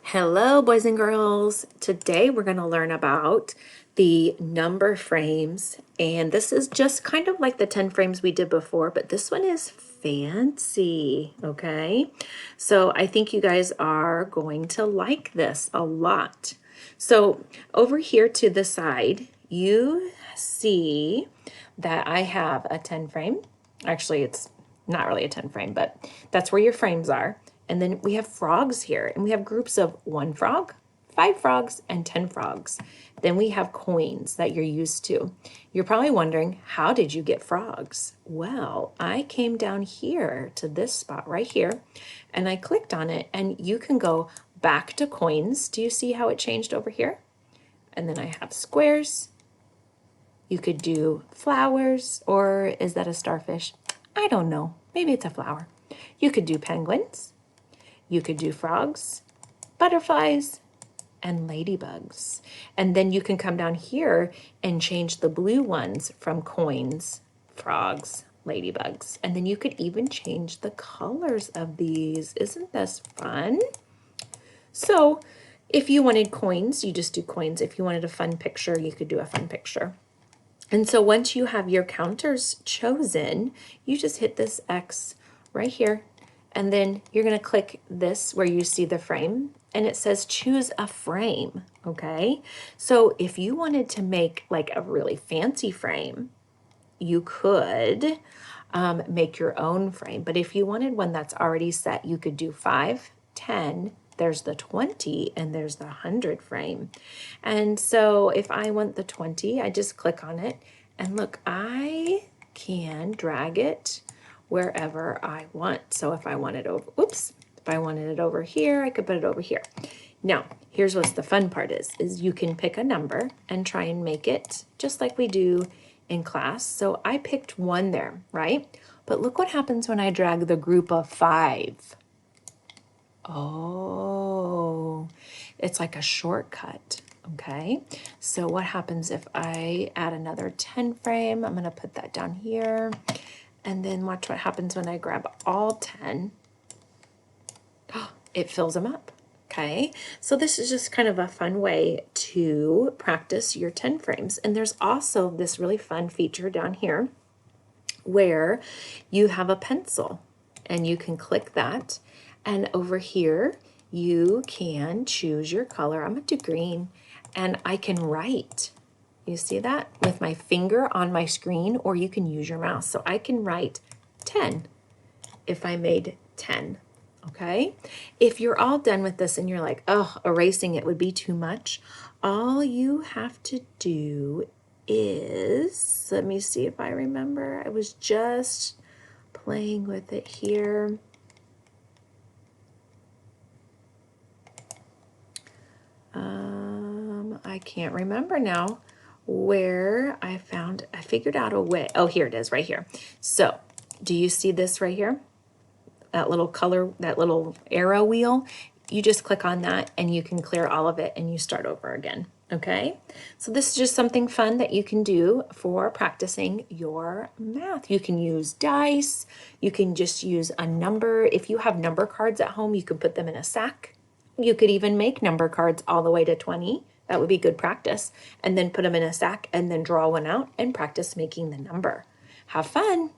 Hello, boys and girls. Today we're going to learn about the number frames, and this is just kind of like the 10 frames we did before, but this one is fancy, okay? So I think you guys are going to like this a lot. So over here to the side, you see that I have a 10 frame. Actually, it's not really a 10 frame, but that's where your frames are. And then we have frogs here, and we have groups of 1 frog, 5 frogs, and 10 frogs. Then we have coins that you're used to. You're probably wondering, how did you get frogs? Well, I came down here to this spot right here, and I clicked on it, and you can go back to coins. Do you see how it changed over here? And then I have squares. You could do flowers, or is that a starfish? I don't know. Maybe it's a flower. You could do penguins. You could do frogs, butterflies, and ladybugs. And then you can come down here and change the blue ones from coins, frogs, ladybugs. And then you could even change the colors of these. Isn't this fun? So if you wanted coins, you just do coins. If you wanted a fun picture, you could do a fun picture. And so once you have your counters chosen, you just hit this X right here. And then you're going to click this where you see the frame, and it says choose a frame, okay? So if you wanted to make like a really fancy frame, you could make your own frame. But if you wanted one that's already set, you could do 5, 10, there's the 20, and there's the 100 frame. And so if I want the 20, I just click on it, and look, I can drag it wherever I want. So if I want it over, if I wanted it over here, I could put it over here. Now, here's what's the fun part is you can pick a number and try and make it just like we do in class. So I picked 1 there, right? But look what happens when I drag the group of 5. Oh, it's like a shortcut, okay? So what happens if I add another 10 frame? I'm going to put that down here. And then watch what happens when I grab all 10. It fills them up, okay? So this is just kind of a fun way to practice your 10 frames. And there's also this really fun feature down here where you have a pencil, and you can click that. And over here, you can choose your color. I'm going to do green, and I can write. You see that? With my finger on my screen, or you can use your mouse. So I can write 10 if I made 10, okay? If you're all done with this and you're like, oh, erasing it would be too much, all you have to do is, let me see if I remember. I was just playing with it here. I can't remember now where I figured out a way. Oh, here it is right here. So do you see this right here? That little color, that little arrow wheel, you just click on that and you can clear all of it and you start over again. Okay, so this is just something fun that you can do for practicing your math. You can use dice, you can just use a number. If you have number cards at home, you can put them in a sack. You could even make number cards all the way to 20. That would be good practice. And then put them in a sack and then draw one out and practice making the number. Have fun.